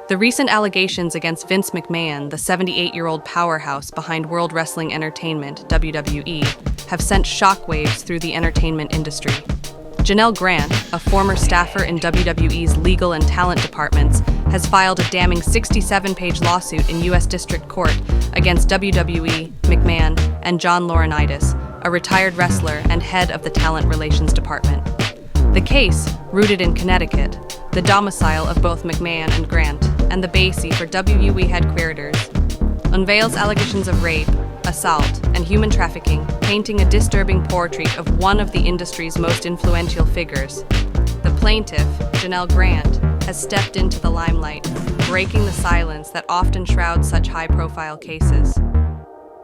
The recent allegations against Vince McMahon, the 78-year-old powerhouse behind World Wrestling Entertainment, WWE, have sent shockwaves through the entertainment industry. Janelle Grant, a former staffer in WWE's legal and talent departments, has filed a damning 67-page lawsuit in U.S. District Court against WWE, McMahon, and John Laurinaitis, a retired wrestler and head of the Talent Relations Department. The case, rooted in Connecticut, the domicile of both McMahon and Grant, and the base for WWE headquarters, unveils allegations of rape, assault, and human trafficking, painting a disturbing portrait of one of the industry's most influential figures. The plaintiff, Janelle Grant, has stepped into the limelight, breaking the silence that often shrouds such high-profile cases.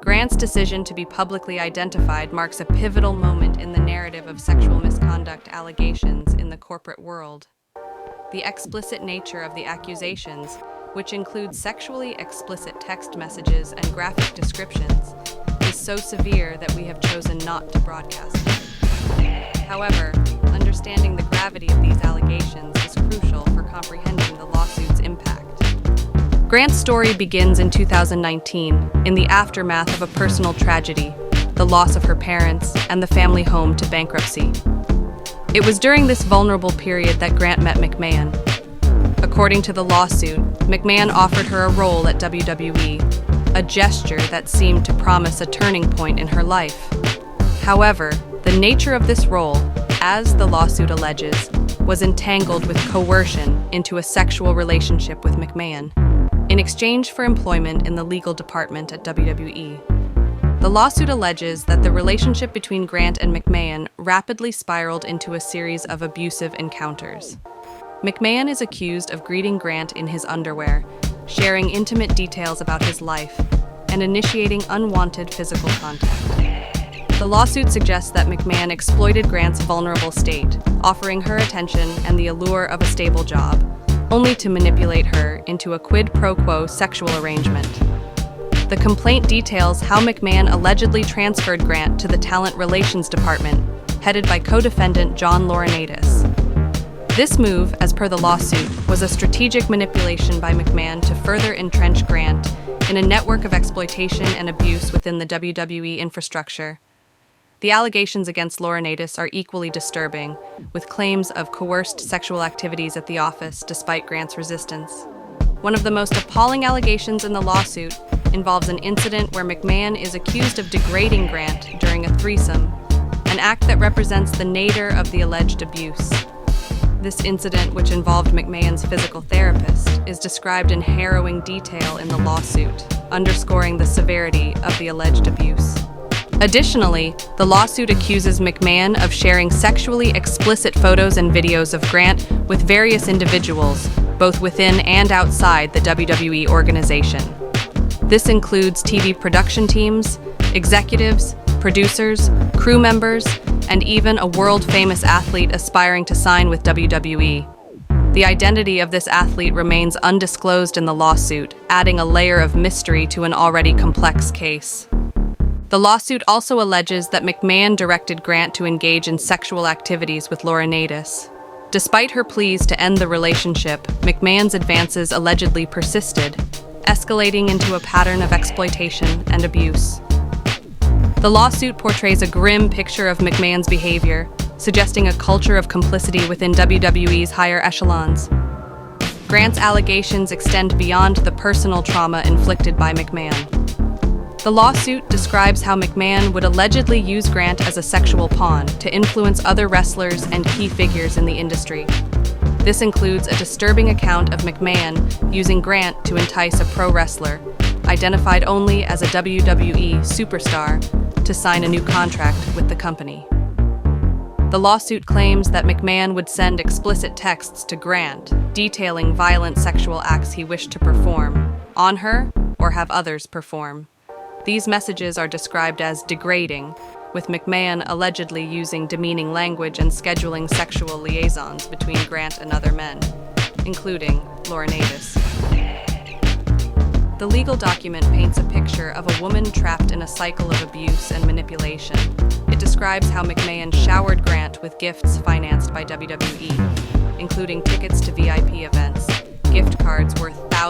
Grant's decision to be publicly identified marks a pivotal moment in the narrative of sexual misconduct allegations in the corporate world. The explicit nature of the accusations, which include sexually explicit text messages and graphic descriptions, is so severe that we have chosen not to broadcast it. However, understanding the gravity of these allegations is crucial for comprehending the lawsuit's impact. Grant's story begins in 2019, in the aftermath of a personal tragedy, the loss of her parents, and the family home to bankruptcy. It was during this vulnerable period that Grant met McMahon. According to the lawsuit, McMahon offered her a role at WWE, a gesture that seemed to promise a turning point in her life. However, the nature of this role, as the lawsuit alleges, was entangled with coercion into a sexual relationship with McMahon, in exchange for employment in the legal department at WWE. The lawsuit alleges that the relationship between Grant and McMahon rapidly spiraled into a series of abusive encounters. McMahon is accused of greeting Grant in his underwear, sharing intimate details about his life, and initiating unwanted physical contact. The lawsuit suggests that McMahon exploited Grant's vulnerable state, offering her attention and the allure of a stable job, only to manipulate her into a quid pro quo sexual arrangement. The complaint details how McMahon allegedly transferred Grant to the Talent Relations Department, headed by co-defendant John Laurinaitis. This move, as per the lawsuit, was a strategic manipulation by McMahon to further entrench Grant in a network of exploitation and abuse within the WWE infrastructure. The allegations against Laurinaitis are equally disturbing, with claims of coerced sexual activities at the office despite Grant's resistance. One of the most appalling allegations in the lawsuit involves an incident where McMahon is accused of degrading Grant during a threesome, an act that represents the nadir of the alleged abuse. This incident, which involved McMahon's physical therapist, is described in harrowing detail in the lawsuit, underscoring the severity of the alleged abuse. Additionally, the lawsuit accuses McMahon of sharing sexually explicit photos and videos of Grant with various individuals, both within and outside the WWE organization. This includes TV production teams, executives, producers, crew members, and even a world-famous athlete aspiring to sign with WWE. The identity of this athlete remains undisclosed in the lawsuit, adding a layer of mystery to an already complex case. The lawsuit also alleges that McMahon directed Grant to engage in sexual activities with Laurinaitis. Despite her pleas to end the relationship, McMahon's advances allegedly persisted, escalating into a pattern of exploitation and abuse. The lawsuit portrays a grim picture of McMahon's behavior, suggesting a culture of complicity within WWE's higher echelons. Grant's allegations extend beyond the personal trauma inflicted by McMahon. The lawsuit describes how McMahon would allegedly use Grant as a sexual pawn to influence other wrestlers and key figures in the industry. This includes a disturbing account of McMahon using Grant to entice a pro wrestler, identified only as a WWE superstar, to sign a new contract with the company. The lawsuit claims that McMahon would send explicit texts to Grant, detailing violent sexual acts he wished to perform, on her or have others perform. These messages are described as degrading, with McMahon allegedly using demeaning language and scheduling sexual liaisons between Grant and other men, including Laurinaitis. The legal document paints a picture of a woman trapped in a cycle of abuse and manipulation. It describes how McMahon showered Grant with gifts financed by WWE, including tickets to VIP events, gift cards worth thousands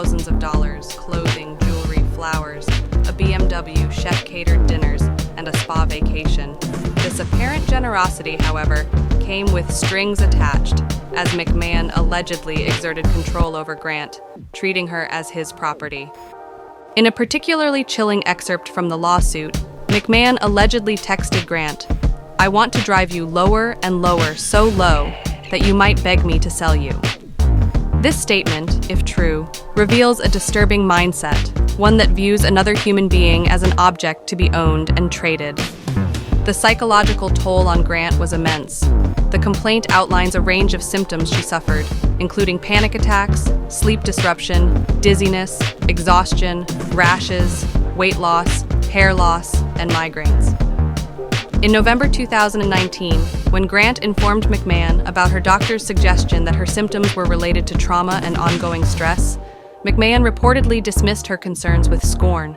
clothing, jewelry, flowers, a BMW, chef-catered dinners, and a spa vacation. This apparent generosity, however, came with strings attached, as McMahon allegedly exerted control over Grant, treating her as his property. In a particularly chilling excerpt from the lawsuit, McMahon allegedly texted Grant, "I want to drive you lower and lower, so low that you might beg me to sell you." This statement, if true, reveals a disturbing mindset, one that views another human being as an object to be owned and traded. The psychological toll on Grant was immense. The complaint outlines a range of symptoms she suffered, including panic attacks, sleep disruption, dizziness, exhaustion, rashes, weight loss, hair loss, and migraines. In November 2019, when Grant informed McMahon about her doctor's suggestion that her symptoms were related to trauma and ongoing stress, McMahon reportedly dismissed her concerns with scorn.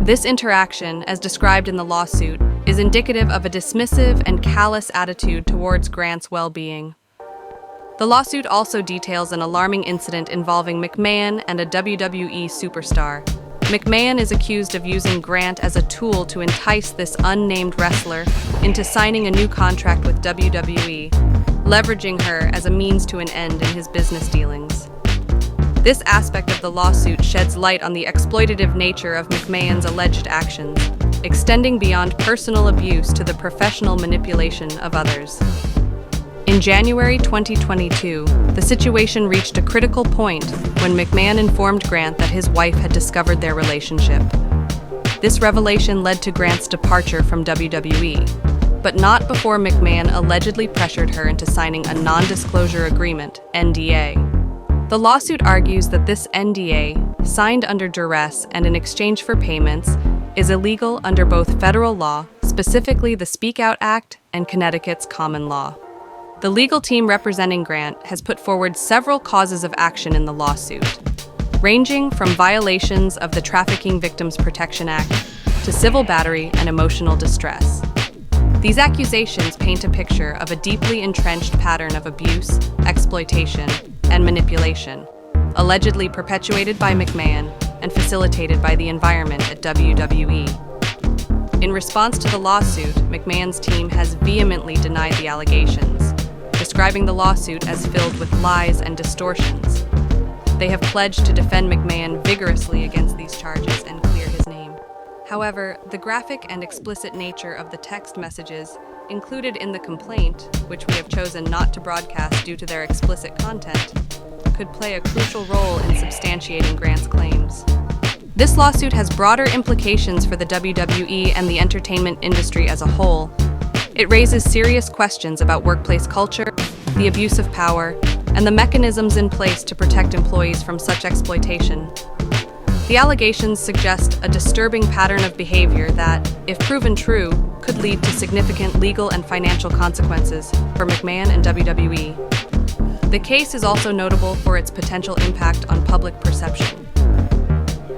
This interaction, as described in the lawsuit, is indicative of a dismissive and callous attitude towards Grant's well-being. The lawsuit also details an alarming incident involving McMahon and a WWE superstar. McMahon is accused of using Grant as a tool to entice this unnamed wrestler into signing a new contract with WWE, leveraging her as a means to an end in his business dealings. This aspect of the lawsuit sheds light on the exploitative nature of McMahon's alleged actions, extending beyond personal abuse to the professional manipulation of others. In January 2022, the situation reached a critical point when McMahon informed Grant that his wife had discovered their relationship. This revelation led to Grant's departure from WWE, but not before McMahon allegedly pressured her into signing a non-disclosure agreement, NDA. The lawsuit argues that this NDA, signed under duress and in exchange for payments, is illegal under both federal law, specifically the Speak Out Act, and Connecticut's common law. The legal team representing Grant has put forward several causes of action in the lawsuit, ranging from violations of the Trafficking Victims Protection Act to civil battery and emotional distress. These accusations paint a picture of a deeply entrenched pattern of abuse, exploitation, and manipulation, allegedly perpetuated by McMahon and facilitated by the environment at WWE. In response to the lawsuit, McMahon's team has vehemently denied the allegations, describing the lawsuit as filled with lies and distortions. They have pledged to defend McMahon vigorously against these charges and clear his name. However, the graphic and explicit nature of the text messages included in the complaint, which we have chosen not to broadcast due to their explicit content, could play a crucial role in substantiating Grant's claims. This lawsuit has broader implications for the WWE and the entertainment industry as a whole. It raises serious questions about workplace culture, the abuse of power, and the mechanisms in place to protect employees from such exploitation. The allegations suggest a disturbing pattern of behavior that, if proven true, could lead to significant legal and financial consequences for McMahon and WWE. The case is also notable for its potential impact on public perception.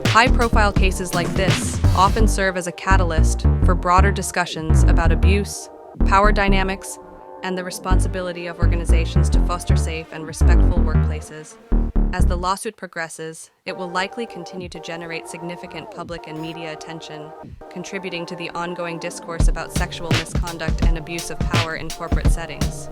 High-profile cases like this often serve as a catalyst for broader discussions about abuse, power dynamics, and the responsibility of organizations to foster safe and respectful workplaces. As the lawsuit progresses, it will likely continue to generate significant public and media attention, contributing to the ongoing discourse about sexual misconduct and abuse of power in corporate settings.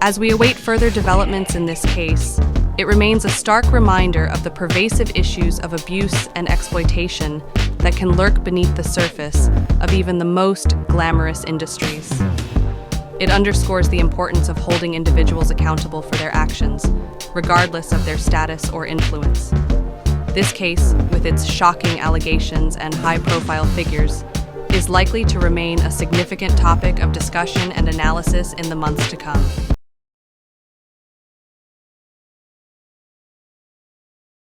As we await further developments in this case, it remains a stark reminder of the pervasive issues of abuse and exploitation that can lurk beneath the surface of even the most glamorous industries. It underscores the importance of holding individuals accountable for their actions, regardless of their status or influence. This case, with its shocking allegations and high-profile figures, is likely to remain a significant topic of discussion and analysis in the months to come.